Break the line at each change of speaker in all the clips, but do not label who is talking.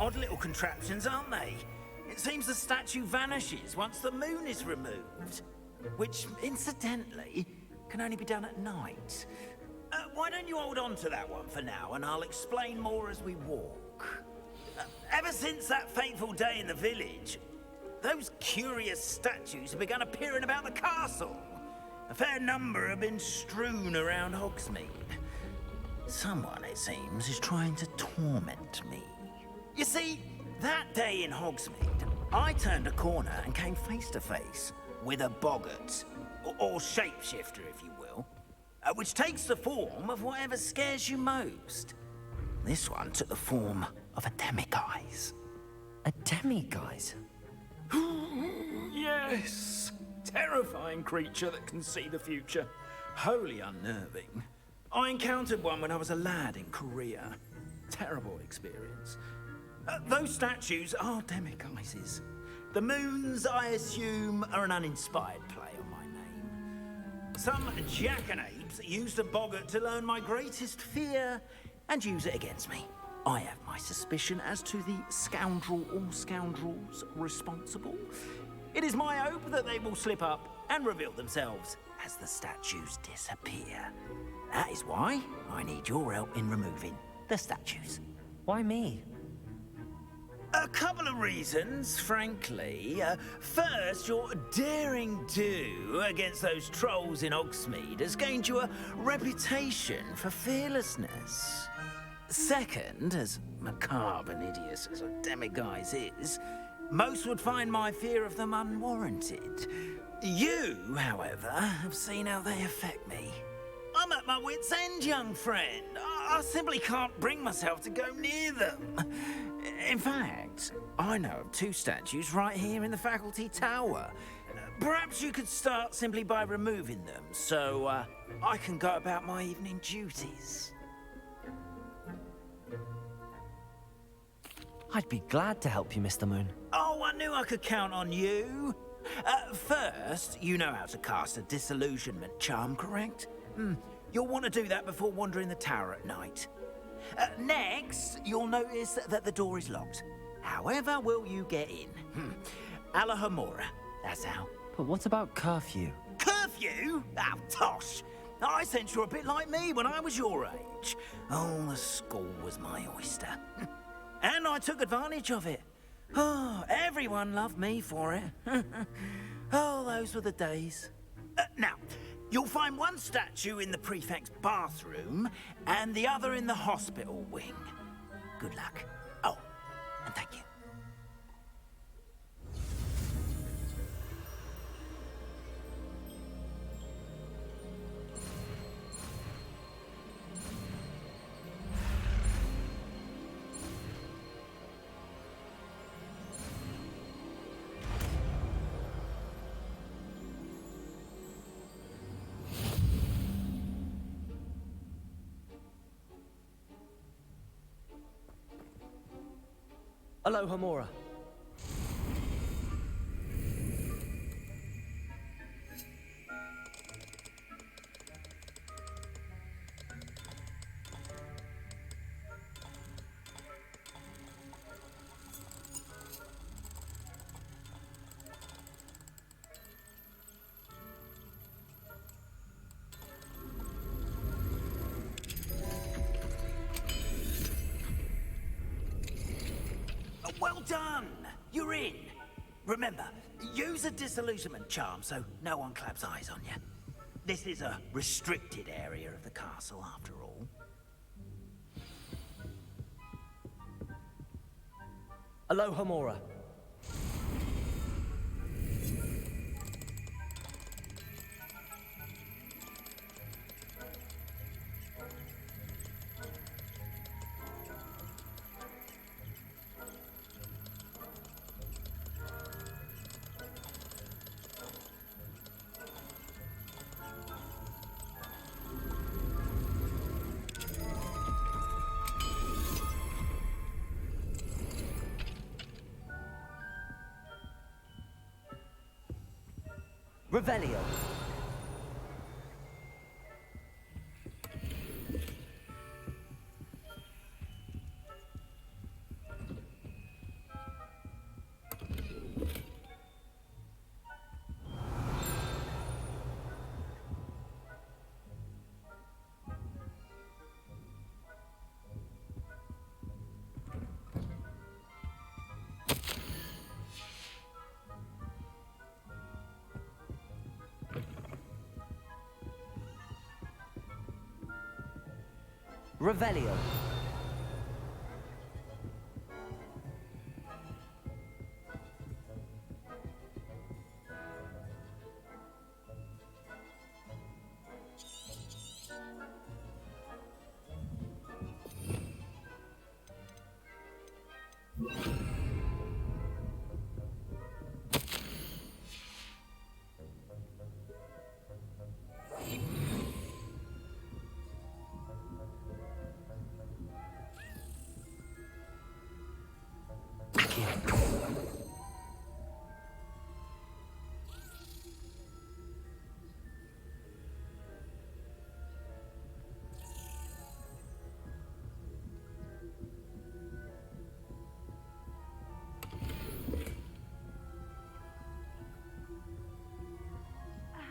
odd little contraptions, aren't they? It seems the statue vanishes once the moon is removed. Which, incidentally, can only be done at night. Why don't you hold on to that one for now, and I'll explain more as we walk. Ever since that fateful day in the village, those curious statues have begun appearing about the castle. A fair number have been strewn around Hogsmeade. Someone, it seems, is trying to torment me. You see, that day in Hogsmeade, I turned a corner and came face to face with a boggart, or shapeshifter, if you will, which takes the form of whatever scares you most. This one took the form of a demiguise.
A demiguise?
Yes. Terrifying creature that can see the future. Wholly unnerving. I encountered one when I was a lad in Korea. Terrible experience. Those statues are demiguises. The moons, I assume, are an uninspired play on my name. Some jackanapes used a boggart to learn my greatest fear and use it against me. I have my suspicion as to the scoundrel or scoundrels responsible. It is my hope that they will slip up and reveal themselves as the statues disappear. That is why I need your help in removing the statues.
Why me?
A couple of reasons, frankly. First, your daring do against those trolls in Hogsmeade has gained you a reputation for fearlessness. Second, as macabre and hideous as a demiguise is, most would find my fear of them unwarranted. You, however, have seen how they affect me. I'm at my wit's end, young friend. I simply can't bring myself to go near them. In fact, I know of two statues right here in the faculty tower. Perhaps you could start simply by removing them, so I can go about my evening duties.
I'd be glad to help you, Mr. Moon.
Oh, I knew I could count on you. First, you know how to cast a disillusionment charm, correct? You'll want to do that before wandering the tower at night. Next, you'll notice that the door is locked. However will you get in? Alahomora, that's how.
But what about curfew?
Curfew? Oh, tosh. I sense you're a bit like me when I was your age. Oh, the school was my oyster. And I took advantage of it. Oh, everyone loved me for it. Oh, those were the days. Now, you'll find one statue in the prefect's bathroom and the other in the hospital wing. Good luck. Oh, and thank you.
Alohomora.
Well done! You're in. Remember, use a disillusionment charm so no one claps eyes on you. This is a restricted area of the castle, after all.
Alohomora. Revelio. Revelio.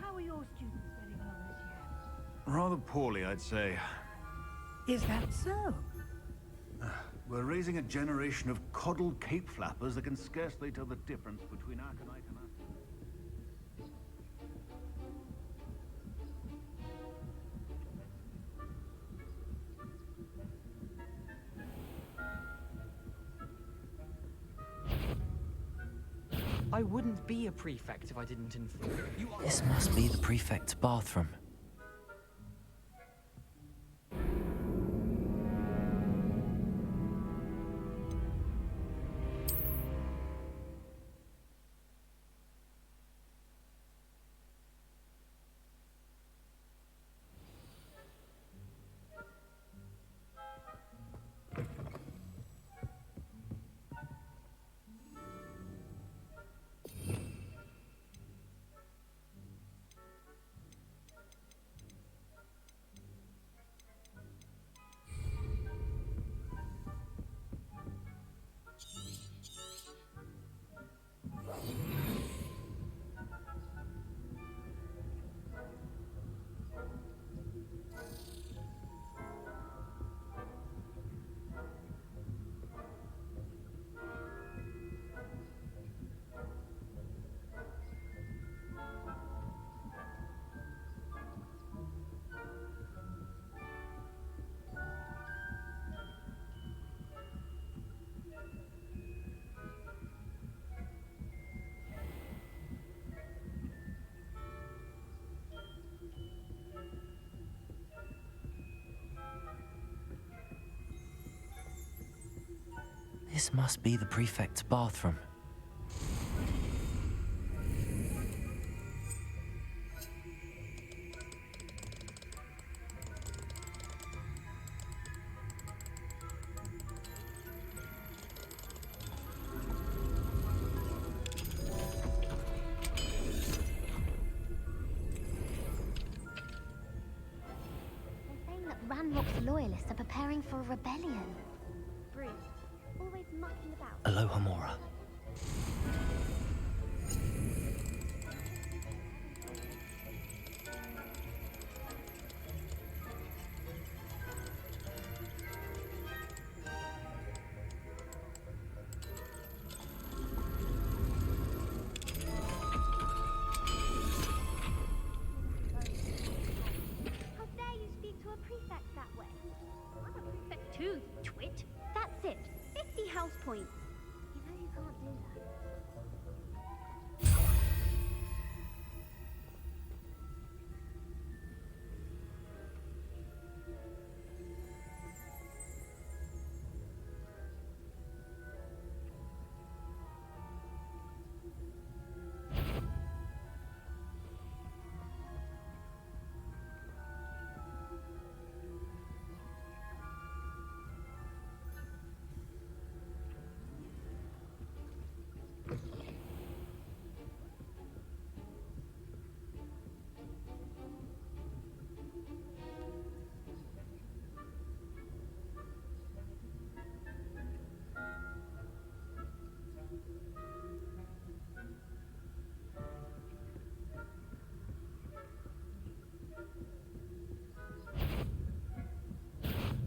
How are your students getting along this year?
Rather poorly, I'd say.
Is that so?
We're raising a generation of coddled cape flappers that can scarcely tell the difference between aconite and
I wouldn't be a prefect if I didn't inform you.
This must be the prefect's bathroom. This must be the prefect's bathroom.
They're saying that Ranrock's loyalists are preparing for a rebellion. Bruce, always mucking about.
Aloha Mora.
How dare you speak to a prefect that way?
I'm a prefect too, you twit.
That's it. 50 house points. You know you can't do that.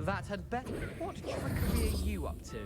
That had better. What trickery are you up to?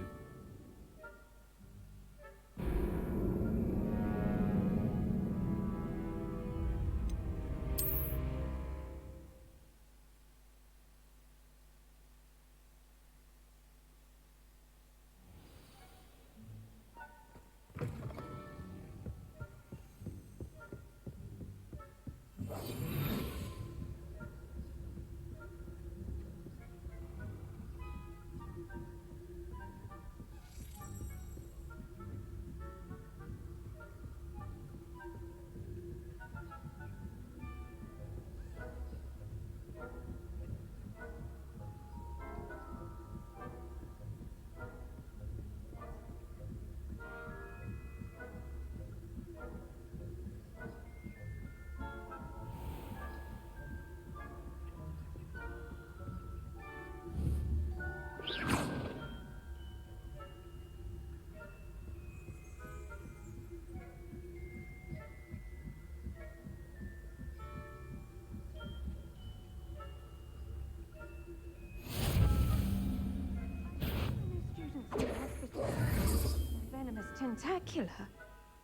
tentacular?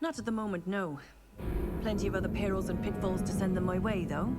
Not at the moment, no. Plenty of other perils and pitfalls to send them my way, though.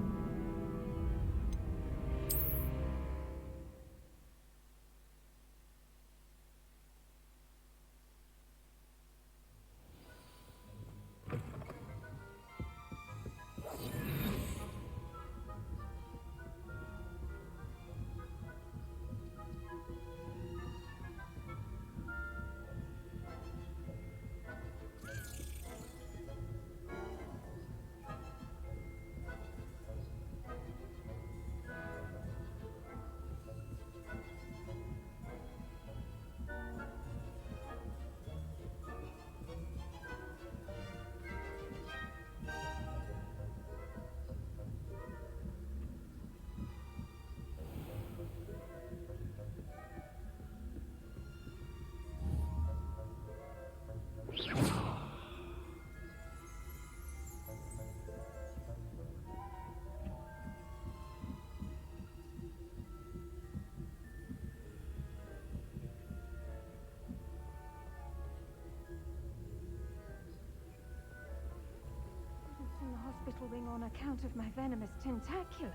In the hospital wing on account of my venomous tentacular.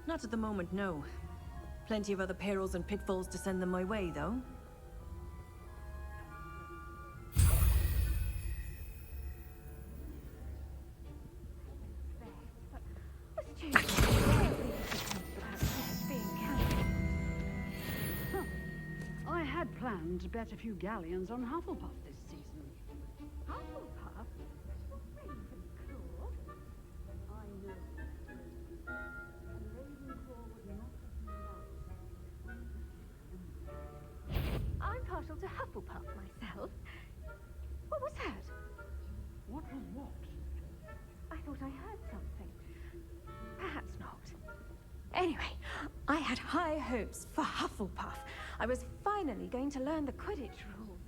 Not at the moment, no. Plenty of other perils and pitfalls to send them my way, though.
I had planned to bet a few galleons on Hufflepuff this season.
Hufflepuff? Ravenclaw?
I know. Ravenclaw would not have been
I'm partial to Hufflepuff myself. What was that?
What was what?
I thought I heard something. Perhaps not. Anyway, I had high hopes for Hufflepuff. I was finally going to learn the Quidditch rules.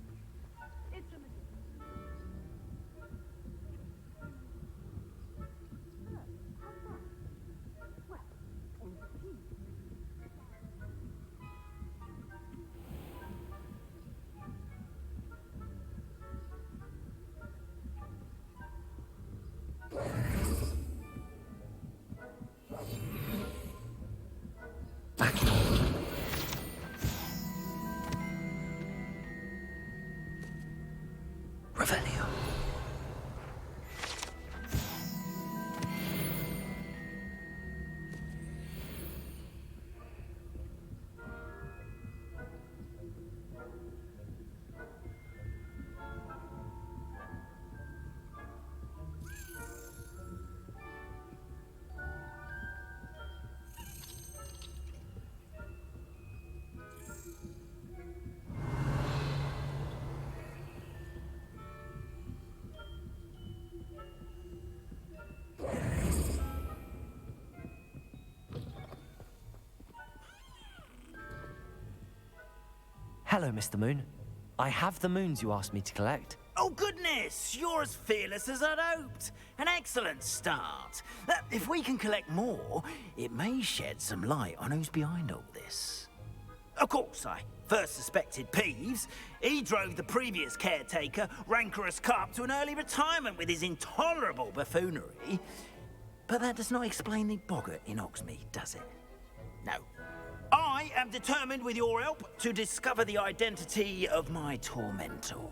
It's a
Revelio. Hello, Mr. Moon. I have the moons you asked me to collect.
Oh, goodness! You're as fearless as I'd hoped. An excellent start. If we can collect more, it may shed some light on who's behind all this. Of course, I first suspected Peeves. He drove the previous caretaker, Rancorous Carp, to an early retirement with his intolerable buffoonery. But that does not explain the boggart in Oxmead, does it? No. I am determined, with your help, to discover the identity of my tormentor.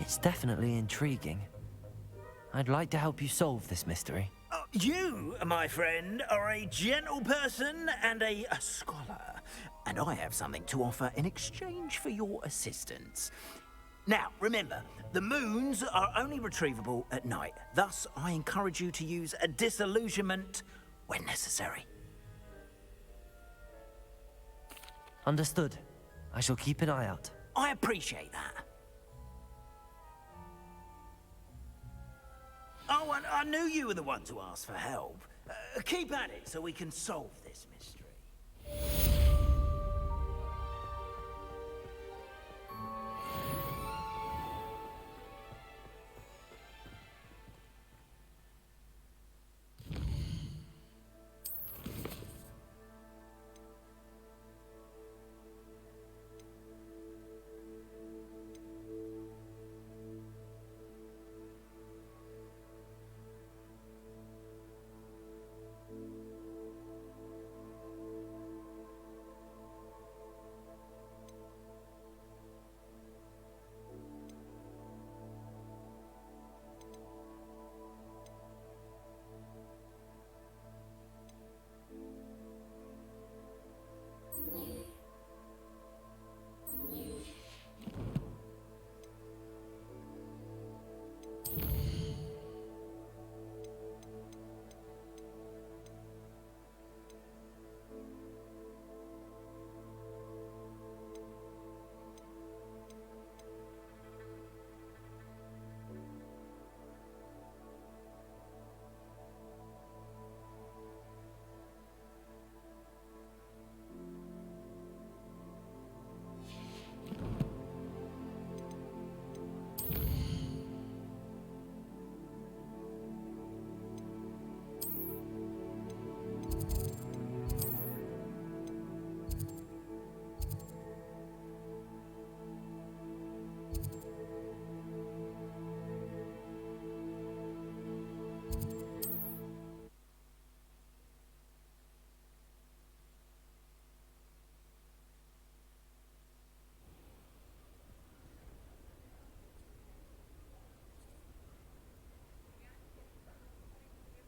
It's definitely intriguing. I'd like to help you solve this mystery.
You, my friend, are a gentle person and a scholar, and I have something to offer in exchange for your assistance. Now, remember, the moons are only retrievable at night. Thus, I encourage you to use a disillusionment when necessary.
Understood. I shall keep an eye out.
I appreciate that. Oh, and I knew you were the one to ask for help. Keep at it so we can solve this mystery.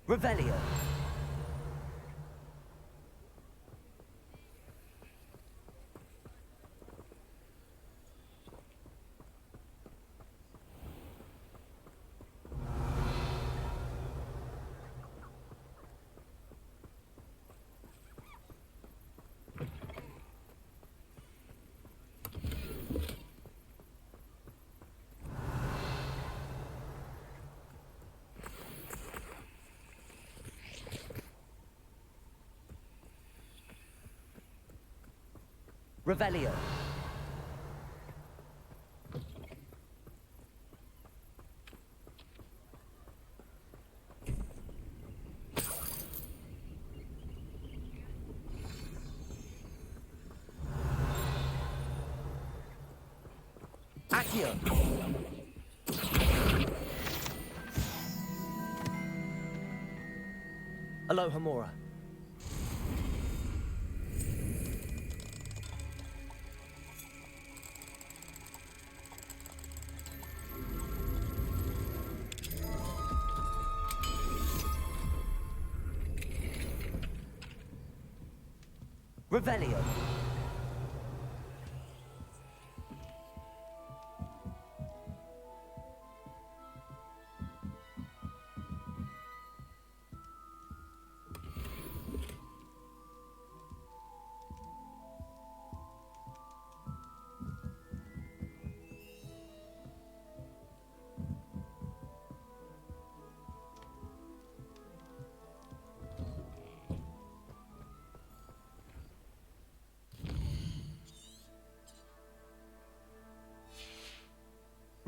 Revelio. Revelio. Accio. Aloha Mora. Revelio.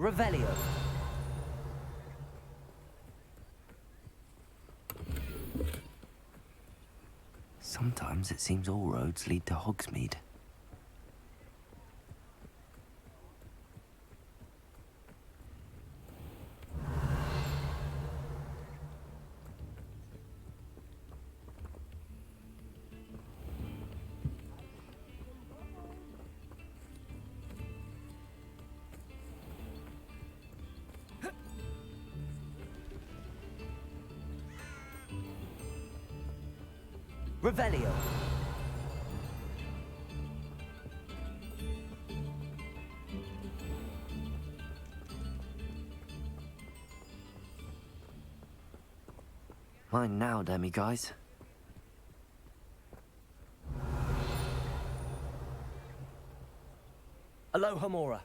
Revelio. Sometimes it seems all roads lead to Hogsmeade. Revelio. Mine now, demi guys. Aloha Mora.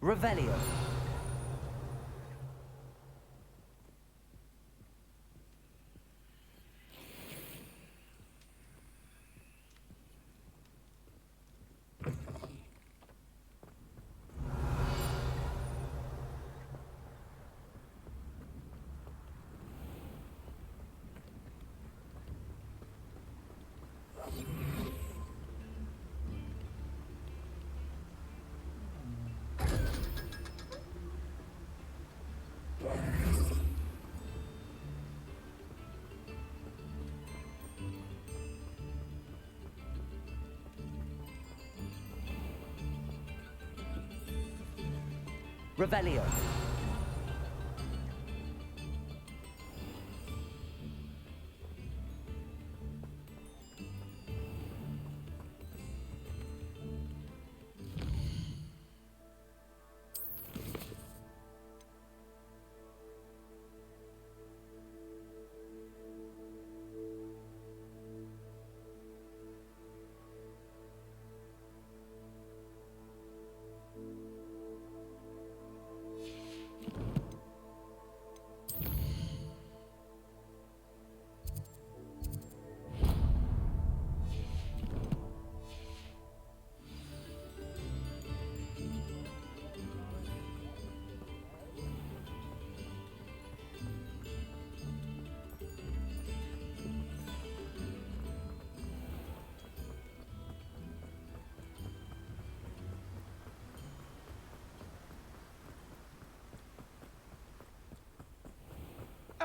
Revelio. Revelio.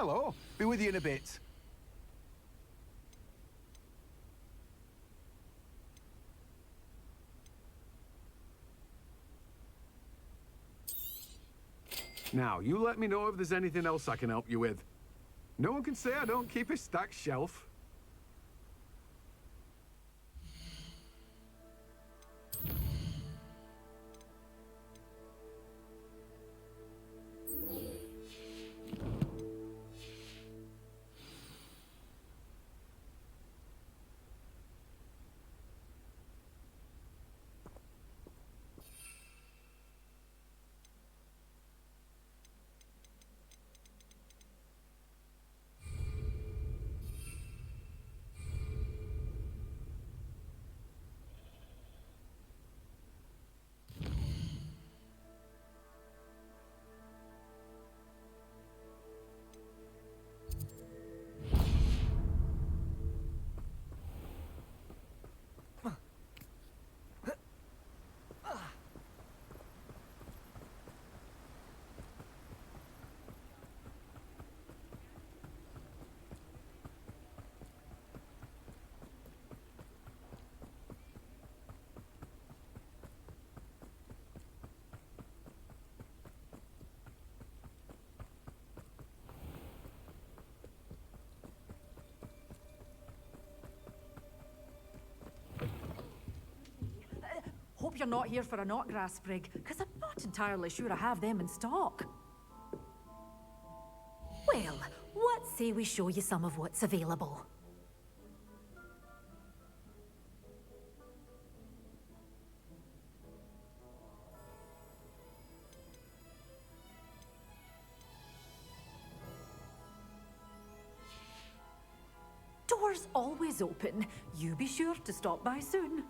Hello. Be with you in a bit. Now, you let me know if there's anything else I can help you with. No one can say I don't keep a stacked shelf.
Hope you're not here for a knotgrass sprig, because I'm not entirely sure I have them in stock.
Well, what say we show you some of what's available? Doors always open. You be sure to stop by soon.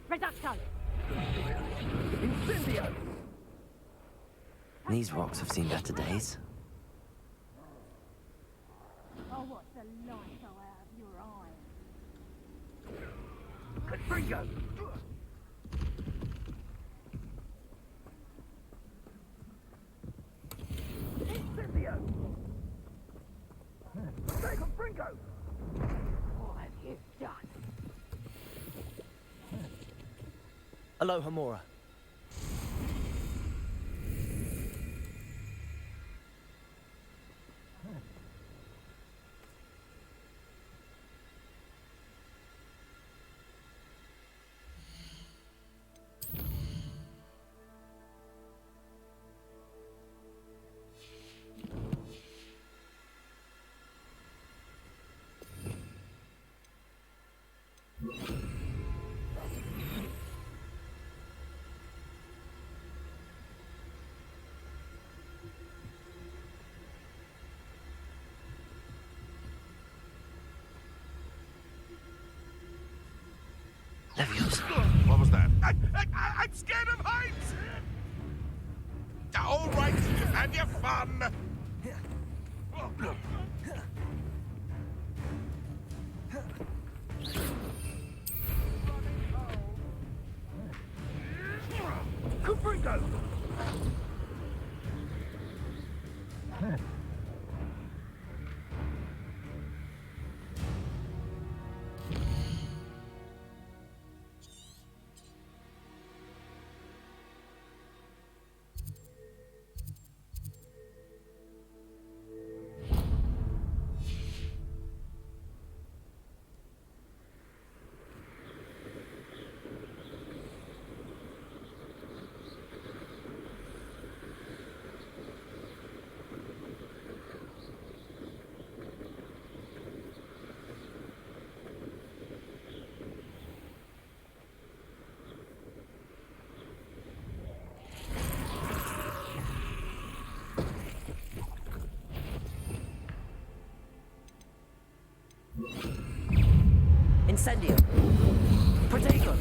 Reducto!
These rocks have seen better days.
Oh, what the light go out of your eyes.
Confringo! Incendio! Take Confringo!
What have you done?
Aloha Mora.
Leviosa.
What was that? I'm scared of heights! All right, you've had your fun.
Confringo!
Incendio. Protego.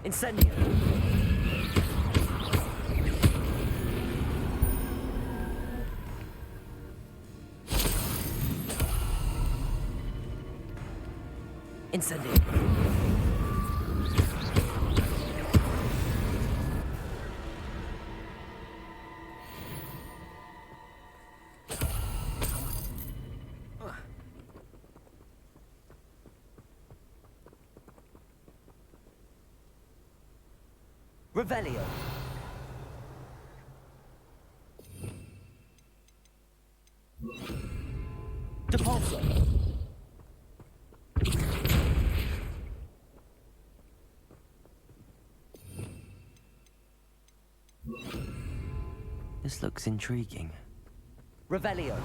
Incendio. Incendio. Revelio. Depulso. This looks intriguing. Revelio.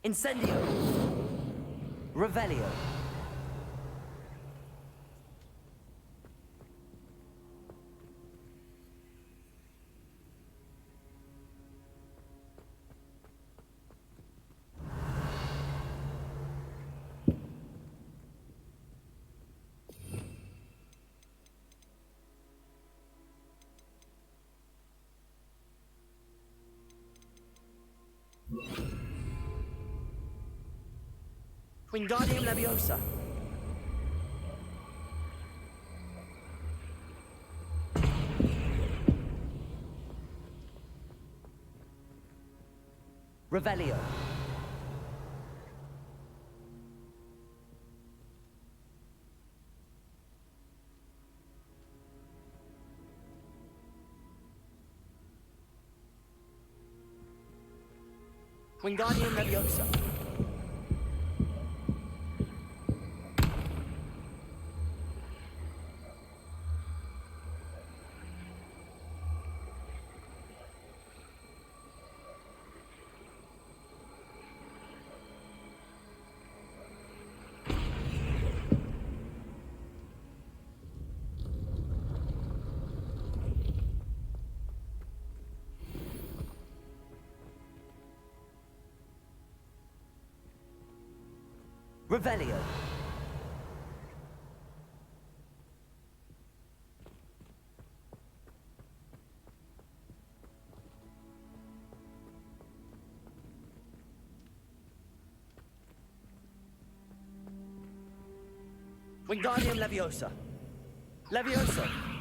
Incendio. Revelio. Wingardium Leviosa. Revelio. Wingardium Leviosa. Revelio. Wingardium Leviosa. Leviosa.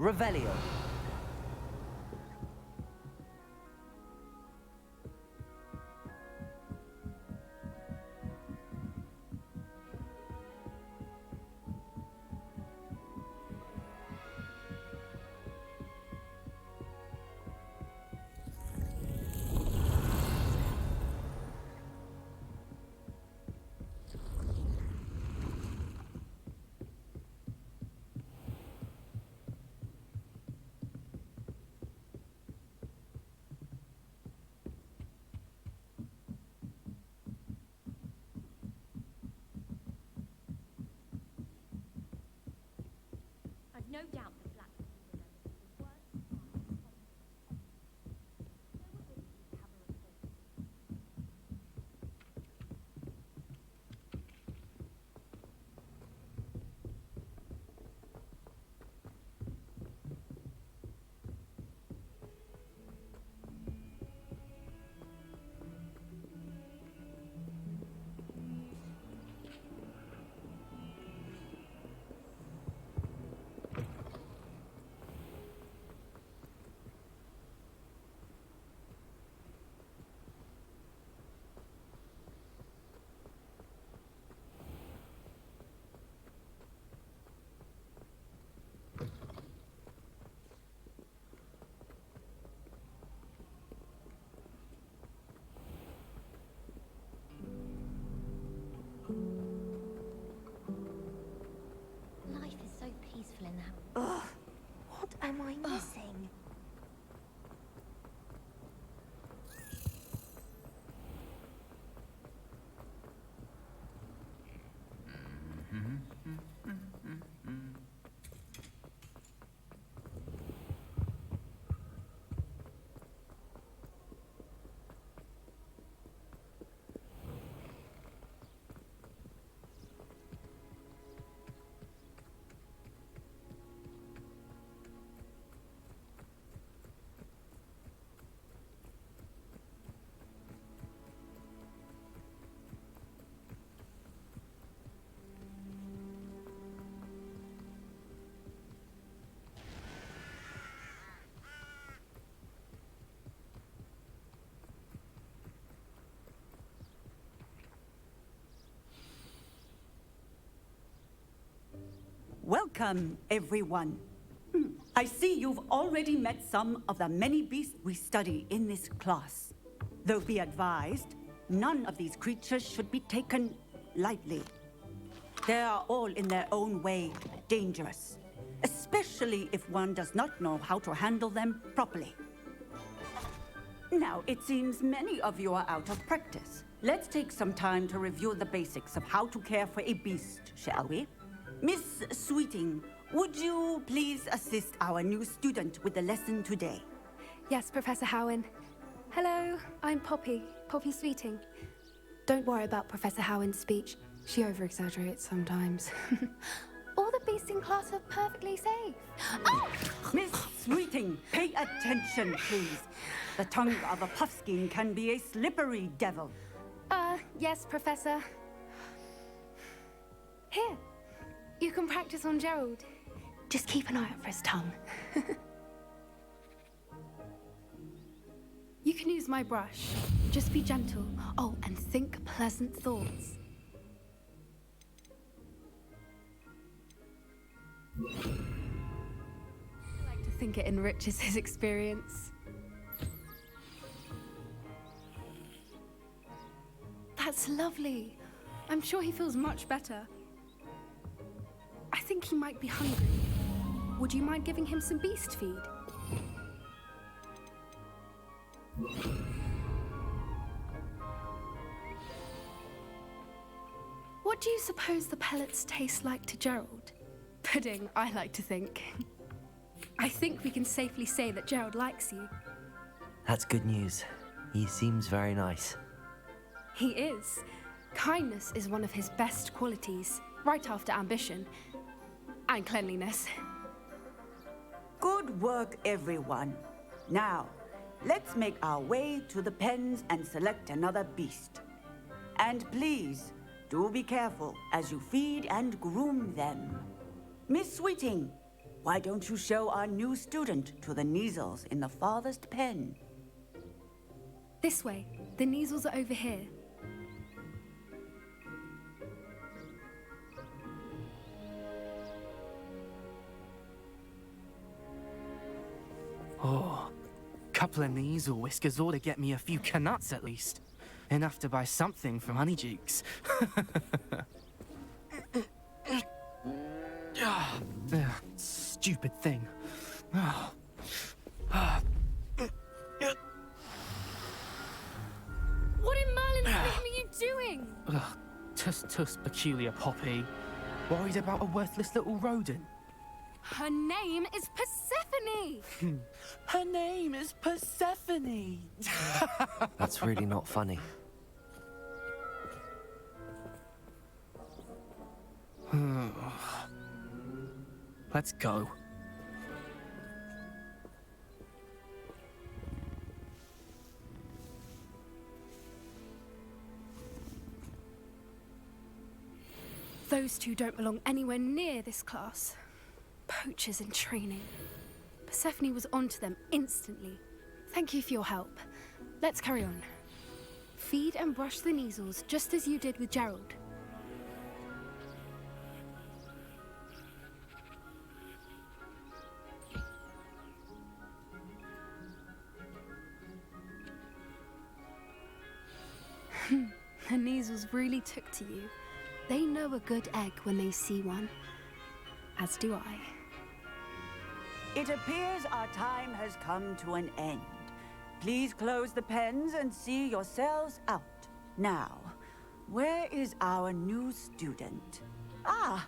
Revelio.
I've no doubt the Black will remember the words of mine. There were with you to have a report. am I missing?
Welcome, everyone. I see you've already met some of the many beasts we study in this class. Though be advised, none of these creatures should be taken lightly. They are all in their own way dangerous, especially if one does not know how to handle them properly. Now, it seems many of you are out of practice. Let's take some time to review the basics of how to care for a beast, shall we? Miss Sweeting, would you please assist our new student with the lesson today?
Yes, Professor Howen. Hello, I'm Poppy Sweeting. Don't worry about Professor Howen's speech. She over-exaggerates sometimes. All the beasts in class are perfectly safe. Oh!
Miss Sweeting, pay attention, please. The tongue of a puffskein can be a slippery devil.
Yes, Professor. Here. You can practice on Gerald. Just keep an eye out for his tongue. You can use my brush. Just be gentle. Oh, and think pleasant thoughts. I like to think it enriches his experience. That's lovely. I'm sure he feels much better. I think he might be hungry. Would you mind giving him some beast feed? What do you suppose the pellets taste like to Gerald? Pudding, I like to think. I think we can safely say that Gerald likes you.
That's good news. He seems very nice.
He is. Kindness is one of his best qualities, right after ambition. And cleanliness.
Good work, everyone. Now, let's make our way to the pens and select another beast. And please, do be careful as you feed and groom them. Miss Sweeting, why don't you show our new student to the Kneazles in the farthest pen?
This way. The Kneazles are over here.
Oh, couple of Kneazle whiskers ought to get me a few canuts at least. Enough to buy something from Honeydukes. Stupid thing.
What in Merlin's name are you doing?
Tuss, peculiar Poppy. Worried about a worthless little rodent?
Her name is Persephone!
Her name is Persephone!
That's really not funny.
Let's go.
Those two don't belong anywhere near this class. Poachers in training. Persephone was onto them instantly. Thank you for your help. Let's carry on. Feed and brush the Kneazles just as you did with Gerald. The Kneazles really took to you. They know a good egg when they see one. As do I.
It appears our time has come to an end. Please close the pens and see yourselves out. Now, where is our new student? Ah,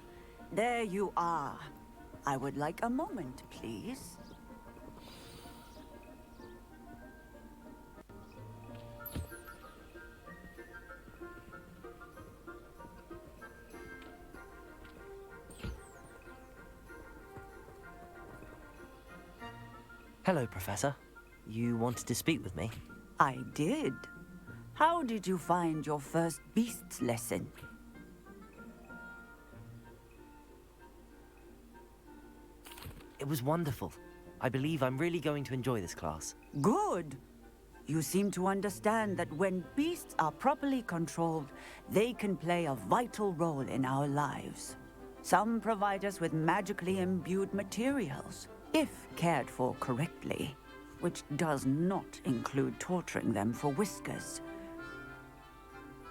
there you are. I would like a moment, please.
Hello, Professor. You wanted to speak with me?
I did. How did you find your first beasts lesson?
It was wonderful. I believe I'm really going to enjoy this class.
Good. You seem to understand that when beasts are properly controlled, they can play a vital role in our lives. Some provide us with magically imbued materials, if cared for correctly, which does not include torturing them for whiskers.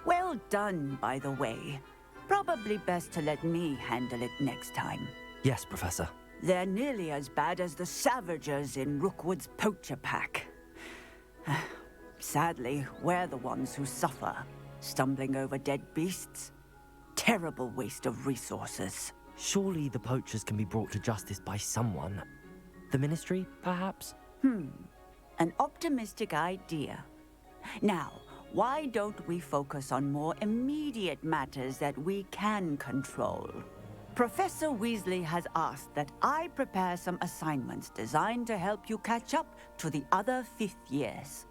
Well done, by the way. Probably best to let me handle it next time.
Yes, Professor.
They're nearly as bad as the Savagers in Rookwood's poacher pack. Sadly, we're the ones who suffer, stumbling over dead beasts. Terrible waste of resources.
Surely the poachers can be brought to justice by someone. The Ministry, perhaps?
An optimistic idea. Now, why don't we focus on more immediate matters that we can control? Professor Weasley has asked that I prepare some assignments designed to help you catch up to the other 5th years.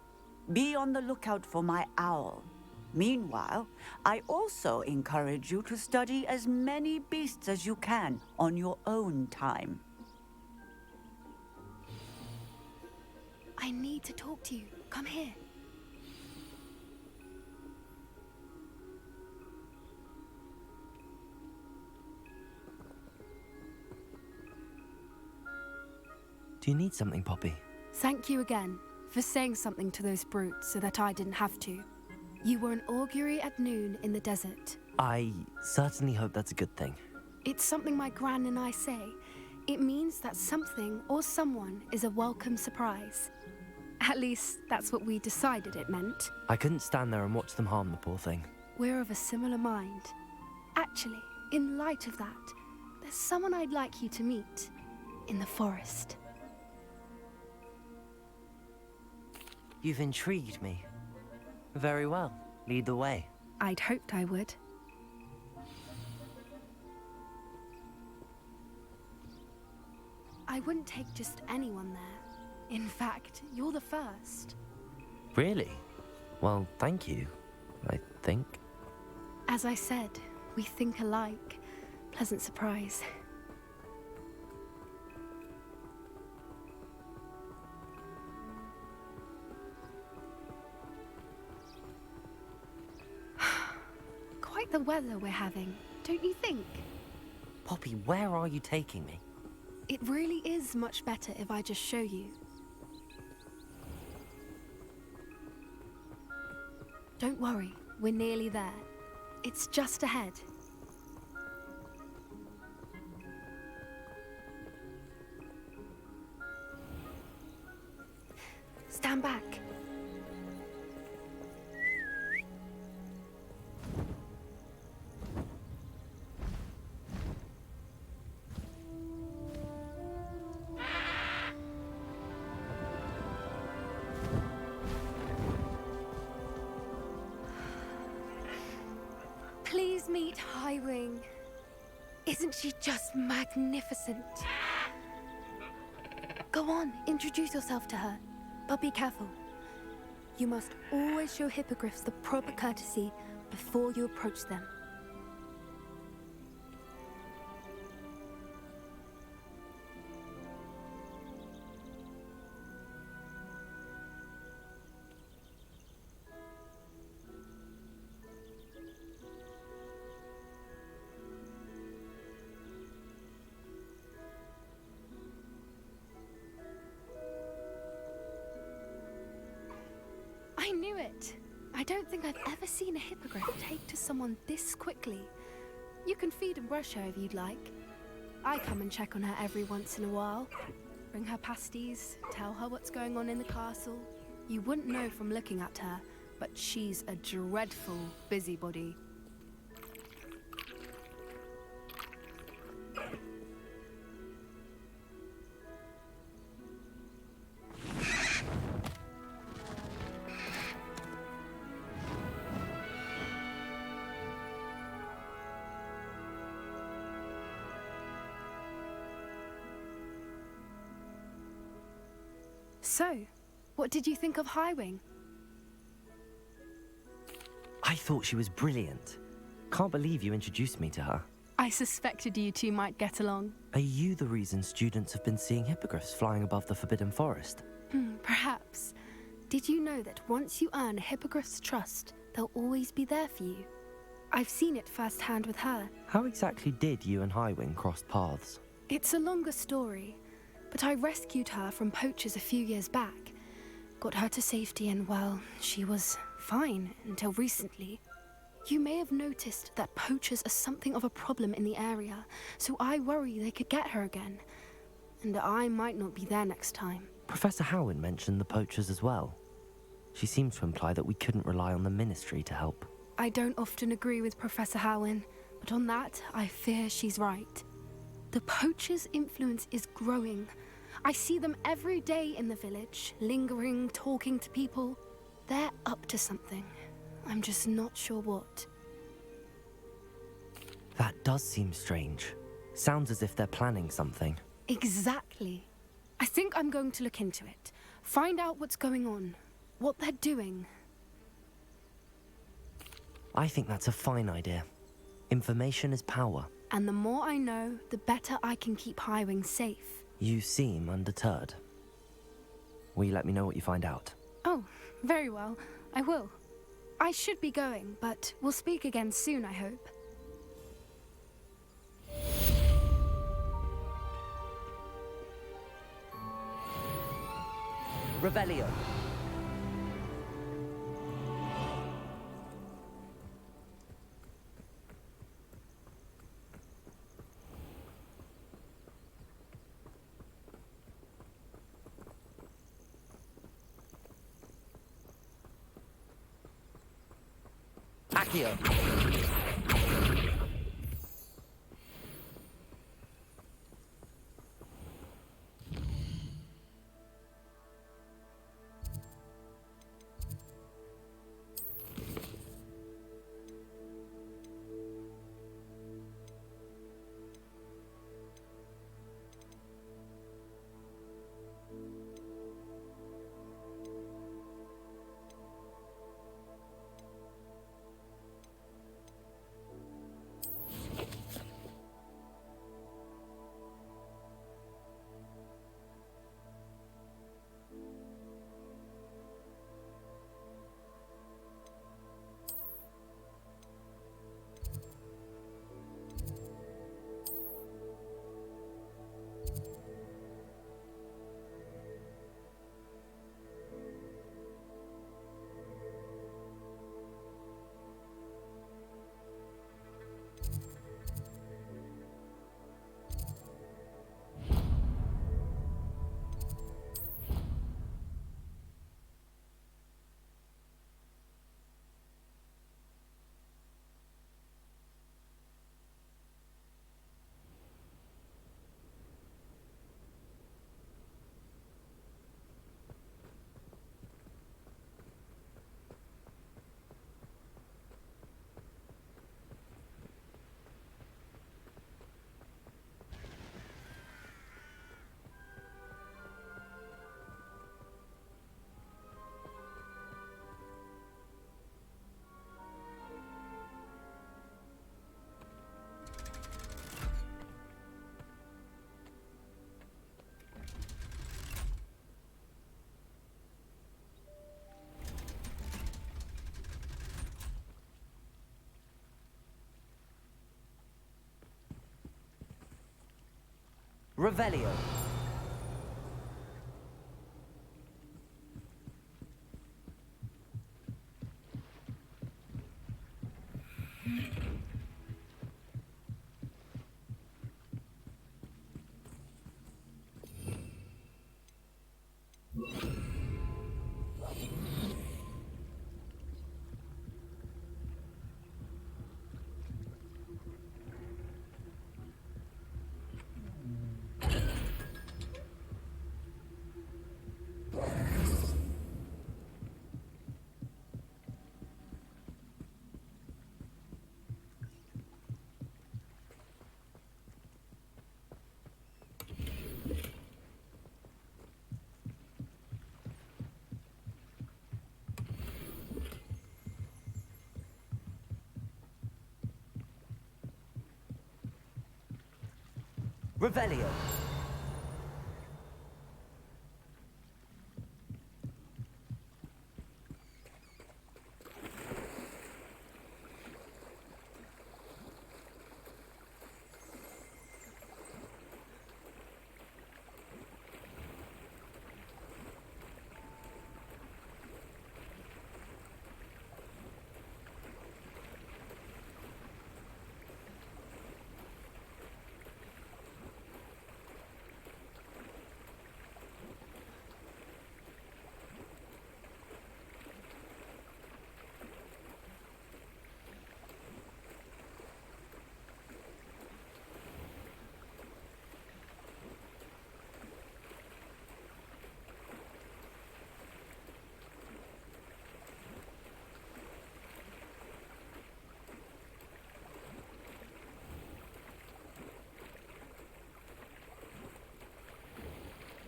Be on the lookout for my owl. Meanwhile, I also encourage you to study as many beasts as you can on your own time.
I need to talk to you. Come here.
Do you need something, Poppy?
Thank you again for saying something to those brutes so that I didn't have to. You were an augury at noon in the desert.
I certainly hope that's a good thing.
It's something my gran and I say. It means that something or someone is a welcome surprise. At least, that's what we decided it meant.
I couldn't stand there and watch them harm the poor thing.
We're of a similar mind. Actually, in light of that, there's someone I'd like you to meet in the forest.
You've intrigued me. Very well. Lead the way.
I'd hoped I would. I wouldn't take just anyone there. In fact, you're the first.
Really? Well, thank you, I think.
As I said, we think alike. Pleasant surprise. Quite the weather we're having, don't you think?
Poppy, where are you taking me?
It really is much better if I just show you. Don't worry, we're nearly there. It's just ahead. Stand back. Please meet Highwing. Isn't she just magnificent? Go on, introduce yourself to her. But be careful. You must always show hippogriffs the proper courtesy before you approach them. I knew it! I don't think I've ever seen a hippogriff take to someone this quickly. You can feed and brush her if you'd like. I come and check on her every once in a while. bring her pasties, tell her what's going on in the castle. You wouldn't know from looking at her, but she's a dreadful busybody. So, what did you think of Highwing?
I thought she was brilliant. Can't believe you introduced me to her.
I suspected you two might get along.
Are you the reason students have been seeing hippogriffs flying above the Forbidden Forest?
Perhaps. Did you know that once you earn a hippogriff's trust, they'll always be there for you? I've seen it firsthand with her.
How exactly did you and Highwing cross paths?
It's a longer story, but I rescued her from poachers a few years back. Got her to safety and, well, she was fine until recently. You may have noticed that poachers are something of a problem in the area, so I worry they could get her again. And I might not be there next time.
Professor Howin mentioned the poachers as well. She seemed to imply that we couldn't rely on the Ministry to help.
I don't often agree with Professor Howin, but on that, I fear she's right. The poachers' influence is growing. I see them every day in the village, lingering, talking to people. They're up to something. I'm just not sure what.
That does seem strange. Sounds as if they're planning something.
Exactly. I think I'm going to look into it. Find out what's going on. What they're doing.
I think that's a fine idea. Information is power.
And the more I know, the better I can keep Highwing safe.
You seem undeterred. Will you let me know what you find out?
Oh, very well. I will. I should be going, but we'll speak again soon, I hope.
Rebellion! Accio! Revelio. Revelio.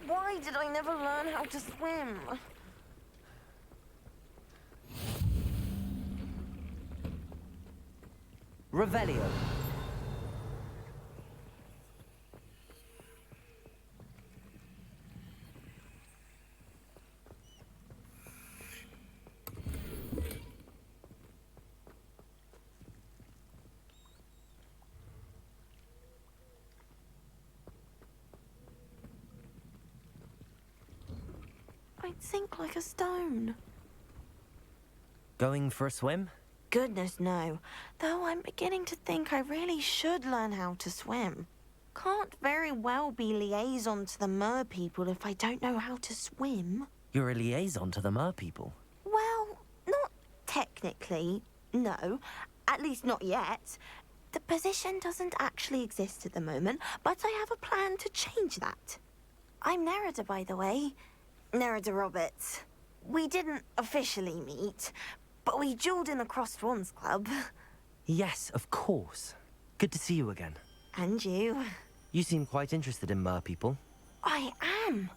Why did I never learn how to swim?
Revelio.
I'd sink like a stone.
Going for a swim?
Goodness, no. Though I'm beginning to think I really should learn how to swim. Can't very well be liaison to the mer people if I don't know how to swim.
You're a liaison to the mer people.
Well, not technically, no. At least not yet. The position doesn't actually exist at the moment, but I have a plan to change that. I'm Nerida, by the way. Nerida Roberts. We didn't officially meet, but we duelled in the Crossed Swans Club.
Yes, of course. Good to see you again.
And you.
You seem quite interested in mer people.
I am.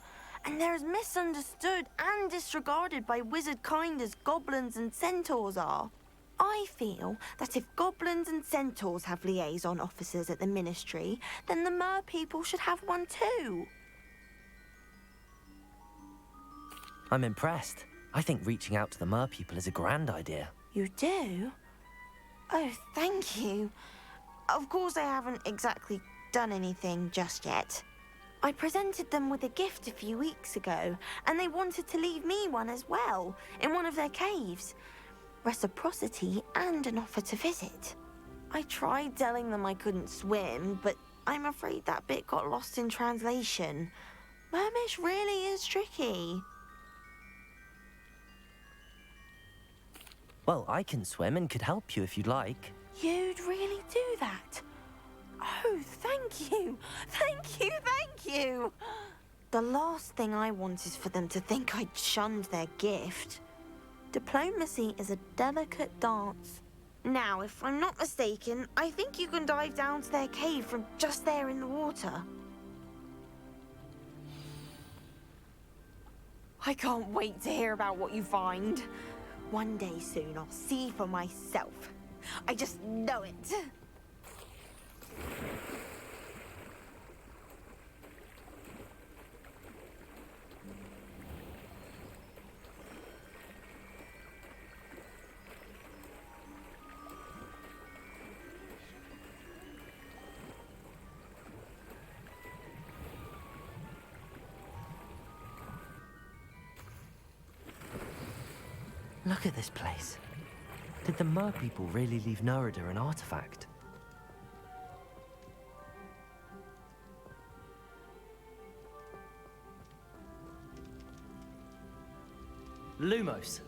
And they're as misunderstood and disregarded by wizard kind as goblins and centaurs are. I feel that if goblins and centaurs have liaison officers at the ministry, then the mer people should have one too.
I'm impressed. I think reaching out to the mer people is a grand idea.
You do? Oh, thank you. Of course I haven't exactly done anything just yet. I presented them with a gift a few weeks ago, and they wanted to leave me one as well, in one of their caves. Reciprocity and an offer to visit. I tried telling them I couldn't swim, but I'm afraid that bit got lost in translation. Mermish really is tricky.
Well, I can swim and could help you if you'd like.
You'd really do that? Oh, thank you! Thank you, thank you! The last thing I want is for them to think I'd shunned their gift. Diplomacy is a delicate dance. Now, if I'm not mistaken, I think you can dive down to their cave from just there in the water. I can't wait to hear about what you find. One day soon, I'll see for myself. I just know it.
Look at this place. Did the mer people really leave Nerida an artifact? Lumos.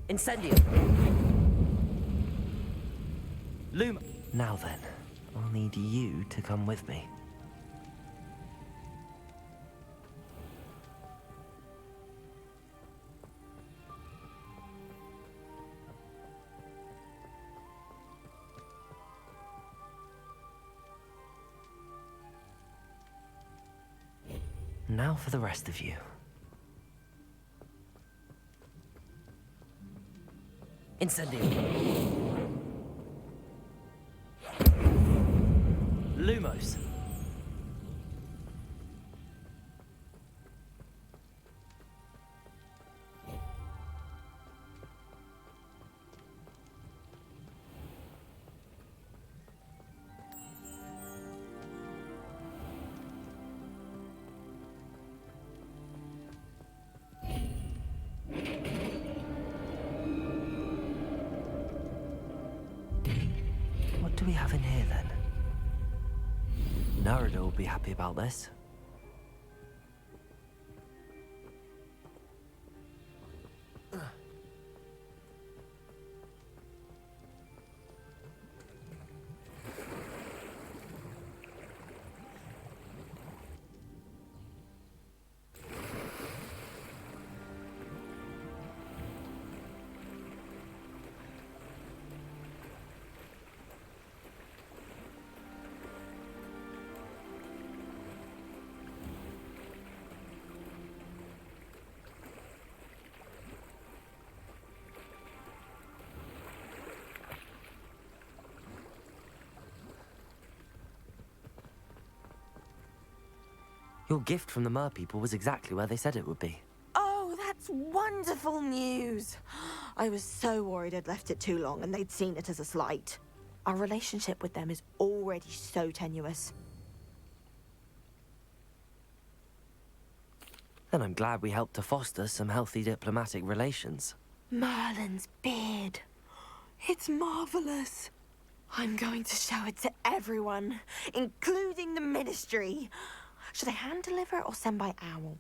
Incendio. Luma. Now then, I'll need you to come with me. now for the rest of you. Incendio. Lumos. What do we have in here, then? Narada will be happy about this. Your gift from the Mer people was exactly where they said it would be.
Oh, that's wonderful news. I was so worried I'd left it too long and they'd seen it as a slight. Our relationship with them is already so tenuous.
Then I'm glad we helped to foster some healthy diplomatic relations.
Merlin's beard. It's marvelous. I'm going to show it to everyone, including the Ministry. Should I hand deliver it or send by owl?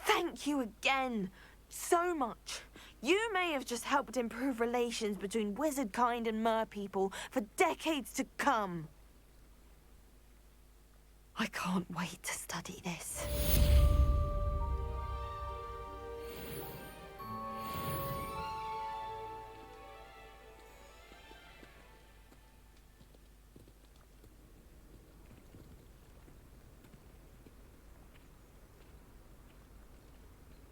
Thank you again, so much. You may have just helped improve relations between wizard kind and mer people for decades to come. I can't wait to study this.